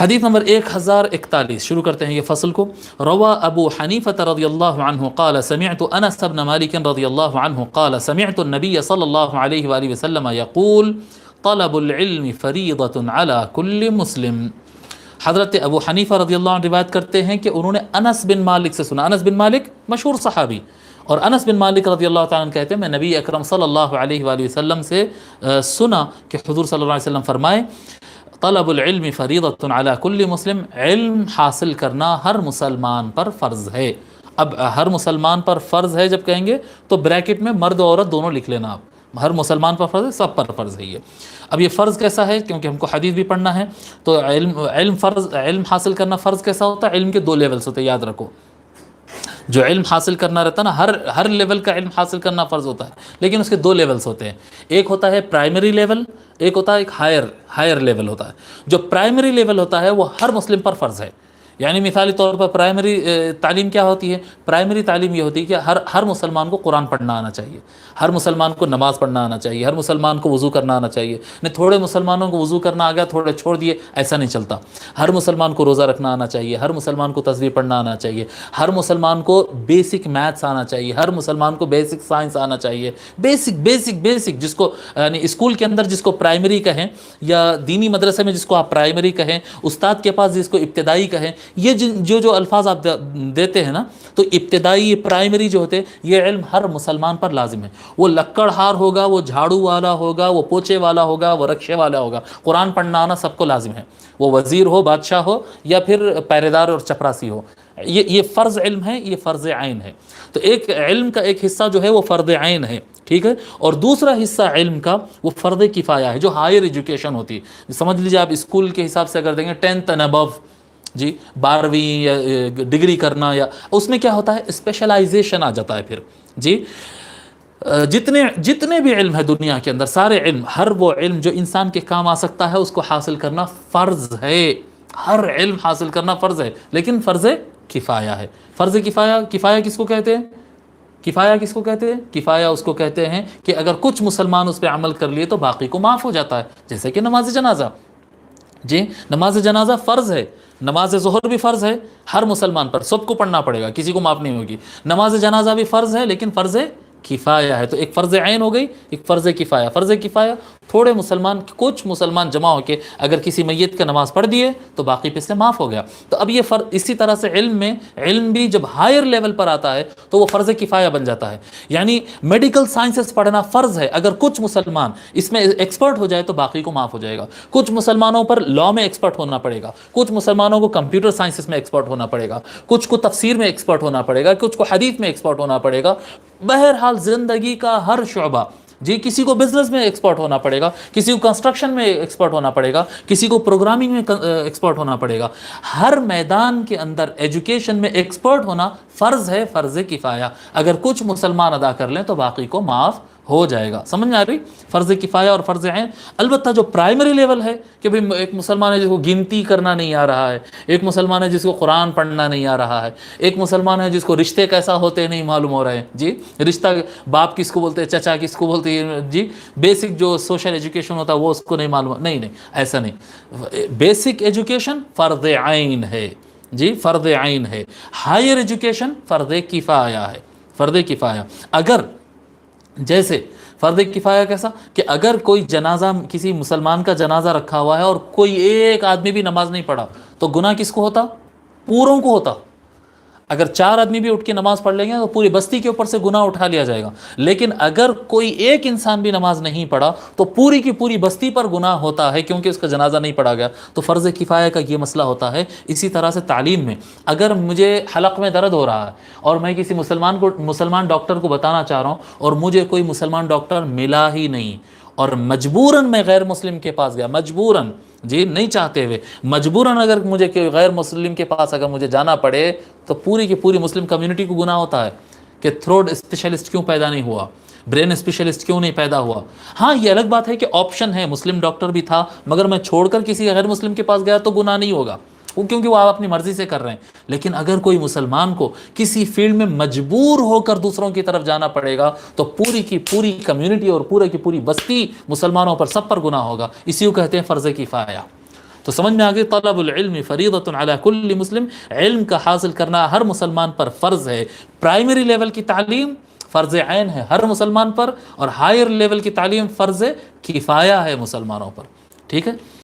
حدیث نمبر 1041 شروع کرتے ہیں یہ فصل کو. روا ابو حنیفة رضی اللہ عنہ قال سمعت انس بن مالک رضی اللہ عنہ قال سمعت النبی صلی اللہ علیہ وآلہ وسلم یقول طلب العلم فریضۃ علی کل مسلم. حضرت ابو حنیفہ رضی اللہ عنہ روایت کرتے ہیں کہ انہوں نے انس بن مالک سے سنا. انس بن مالک مشہور صحابی، اور انس بن مالک رضی اللہ تعالیٰ عنہ کہتے ہیں میں نبی اکرم صلی اللہ علیہ وآلہ وسلم سے سنا کہ حضور صلی اللہ علیہ وسلم فرمائے طلب العلم فریضۃ علی کل مسلم، علم حاصل کرنا ہر مسلمان پر فرض ہے. اب ہر مسلمان پر فرض ہے جب کہیں گے تو بریکٹ میں مرد و عورت دونوں لکھ لینا آپ. ہر مسلمان پر فرض ہے، سب پر فرض ہے یہ. اب یہ فرض کیسا ہے، کیونکہ ہم کو حدیث بھی پڑھنا ہے تو علم حاصل کرنا فرض کیسا ہوتا ہے. علم کے دو لیولز ہوتے ہیں، یاد رکھو. جو علم حاصل کرنا رہتا ہے نا، ہر لیول کا علم حاصل کرنا فرض ہوتا ہے، لیکن اس کے دو لیولز ہوتے ہیں. ایک ہوتا ہے پرائمری لیول، ایک ہوتا ہے ایک ہائر لیول ہوتا ہے. جو پرائمری لیول ہوتا ہے وہ ہر مسلم پر فرض ہے. یعنی مثالی طور پر پرائمری تعلیم کیا ہوتی ہے؟ پرائمری تعلیم یہ ہوتی ہے کہ ہر مسلمان کو قرآن پڑھنا آنا چاہیے، ہر مسلمان کو نماز پڑھنا آنا چاہیے، ہر مسلمان کو وضو کرنا آنا چاہیے. نہیں تھوڑے مسلمانوں کو وضو کرنا آ گیا، تھوڑے چھوڑ دیے، ایسا نہیں چلتا. ہر مسلمان کو روزہ رکھنا آنا چاہیے، ہر مسلمان کو تسبیح پڑھنا آنا چاہیے، ہر مسلمان کو بیسک میتھس آنا چاہیے، ہر مسلمان کو بیسک سائنس آنا چاہیے. بیسک جس کو یعنی اسکول کے اندر جس کو پرائمری کہیں، یا دینی مدرسے میں جس کو آپ پرائمری کہیں، استاد کے پاس جس کو ابتدائی کہیں، یہ جو الفاظ آپ دیتے ہیں نا، تو ابتدائی پرائمری جو ہوتے ہیں یہ علم ہر مسلمان پر لازم ہے. وہ لکڑہار ہوگا، وہ جھاڑو والا ہوگا، وہ پوچھے والا ہوگا، وہ رکشے والا ہوگا، قرآن پڑھنا آنا سب کو لازم ہے. وہ وزیر ہو، بادشاہ ہو، یا پھر پہرے دار اور چپراسی ہو. یہ فرض علم ہے، یہ فرض عین ہے. تو ایک علم کا ایک حصہ جو ہے وہ فرض عین ہے، ٹھیک ہے. اور دوسرا حصہ علم کا وہ فرض کفایہ ہے، جو ہائر ایجوکیشن ہوتی ہے. سمجھ لیجیے آپ اسکول کے حساب سے اگر دیں گے 10th and above، جی 12ویں یا ڈگری کرنا، یا اس میں کیا ہوتا ہے اسپیشلائزیشن آ جاتا ہے. پھر جی جتنے بھی علم ہے دنیا کے اندر، سارے علم، ہر وہ علم جو انسان کے کام آ سکتا ہے اس کو حاصل کرنا فرض ہے. ہر علم حاصل کرنا فرض ہے، لیکن فرض کفایہ ہے. فرض کفایہ کس کو کہتے ہیں؟ کفایہ اس کو کہتے ہیں کہ اگر کچھ مسلمان اس پہ عمل کر لیے تو باقی کو معاف ہو جاتا ہے. جیسے کہ نماز جنازہ، جی نماز جنازہ فرض ہے. نماز ظہر بھی فرض ہے، ہر مسلمان پر، سب کو پڑھنا پڑے گا، کسی کو معاف نہیں ہوگی. نماز جنازہ بھی فرض ہے، لیکن فرض کفایہ ہے. تو ایک فرض عین ہو گئی، ایک فرض کفایہ. فرض کفایہ تھوڑے مسلمان، کچھ مسلمان جمع ہو کے اگر کسی میت کا نماز پڑھ دیے تو باقی پہ سے معاف ہو گیا. تو اب یہ فرض، اسی طرح سے علم بھی جب ہائر لیول پر آتا ہے تو وہ فرض کفایہ بن جاتا ہے. یعنی میڈیکل سائنسز پڑھنا فرض ہے، اگر کچھ مسلمان اس میں ایکسپرٹ ہو جائے تو باقی کو معاف ہو جائے گا. کچھ مسلمانوں پر لاء میں ایکسپرٹ ہونا پڑے گا، کچھ مسلمانوں کو کمپیوٹر سائنسز میں ایکسپرٹ ہونا پڑے گا، کچھ کو تفسیر میں ایکسپرٹ ہونا پڑے گا، کچھ کو حدیث میں ایکسپرٹ ہونا پڑے گا. بہرحال زندگی کا ہر شعبہ، جی کسی کو بزنس میں ایکسپرٹ ہونا پڑے گا، کسی کو کنسٹرکشن میں ایکسپرٹ ہونا پڑے گا، کسی کو پروگرامنگ میں ایکسپرٹ ہونا پڑے گا. ہر میدان کے اندر ایجوکیشن میں ایکسپرٹ ہونا فرض ہے، فرض کفایہ. اگر کچھ مسلمان ادا کر لیں تو باقی کو معاف ہو جائے گا. سمجھ میں آ رہی؟ فرض کفایہ اور فرض عین. البتہ جو پرائمری لیول ہے کہ بھئی ایک مسلمان ہے جس کو گنتی کرنا نہیں آ رہا ہے، ایک مسلمان ہے جس کو قرآن پڑھنا نہیں آ رہا ہے، ایک مسلمان ہے جس کو رشتے کیسا ہوتے نہیں معلوم ہو رہے ہیں، جی رشتہ باپ کس کو بولتے ہیں، چچا کس کو بولتے ہیں، جی بیسک جو سوشل ایجوکیشن ہوتا ہے وہ اس کو نہیں معلوم. نہیں ایسا نہیں. بیسک ایجوکیشن فرض عین ہے، جی فرض عین ہے. ہائر ایجوکیشن فرض کفایہ ہے، فرض کفایہ. اگر جیسے فرض کفایہ کیسا کہ اگر کوئی جنازہ، کسی مسلمان کا جنازہ رکھا ہوا ہے اور کوئی ایک آدمی بھی نماز نہیں پڑھا تو گناہ کس کو ہوتا؟ پوروں کو ہوتا. اگر 4 آدمی بھی اٹھ کے نماز پڑھ لیں گے تو پوری بستی کے اوپر سے گناہ اٹھا لیا جائے گا. لیکن اگر کوئی ایک انسان بھی نماز نہیں پڑھا تو پوری کی پوری بستی پر گناہ ہوتا ہے، کیونکہ اس کا جنازہ نہیں پڑھا گیا. تو فرض کفایہ کا یہ مسئلہ ہوتا ہے. اسی طرح سے تعلیم میں، اگر مجھے حلق میں درد ہو رہا ہے اور میں کسی مسلمان ڈاکٹر کو بتانا چاہ رہا ہوں اور مجھے کوئی مسلمان ڈاکٹر ملا ہی نہیں، اور مجبوراً میں غیر مسلم کے پاس گیا، مجبوراً، جی نہیں چاہتے ہوئے، مجبوراً اگر مجھے غیر مسلم کے پاس اگر مجھے جانا پڑے تو پوری کی پوری مسلم کمیونٹی کو گناہ ہوتا ہے کہ تھروٹ اسپیشلسٹ کیوں پیدا نہیں ہوا، برین اسپیشلسٹ کیوں نہیں پیدا ہوا. ہاں یہ الگ بات ہے کہ آپشن ہے، مسلم ڈاکٹر بھی تھا، مگر میں چھوڑ کر کسی غیر مسلم کے پاس گیا تو گناہ نہیں ہوگا، کیونکہ وہ آپ اپنی مرضی سے کر رہے ہیں. لیکن اگر کوئی مسلمان کو کسی فیلڈ میں مجبور ہو کر دوسروں کی طرف جانا پڑے گا تو پوری کی پوری کمیونٹی اور پوری کی پوری بستی مسلمانوں پر، سب پر گناہ ہوگا. اسی کو کہتے ہیں فرض کفایہ. تو سمجھ میں آگے طلب العلم فریضۃ علی کل مسلم، علم کا حاصل کرنا ہر مسلمان پر فرض ہے۔ پرائمری لیول کی تعلیم فرض عین ہے ہر مسلمان پر، اور ہائر لیول کی تعلیم فرض کفایہ ہے مسلمانوں پر، ٹھیک ہے۔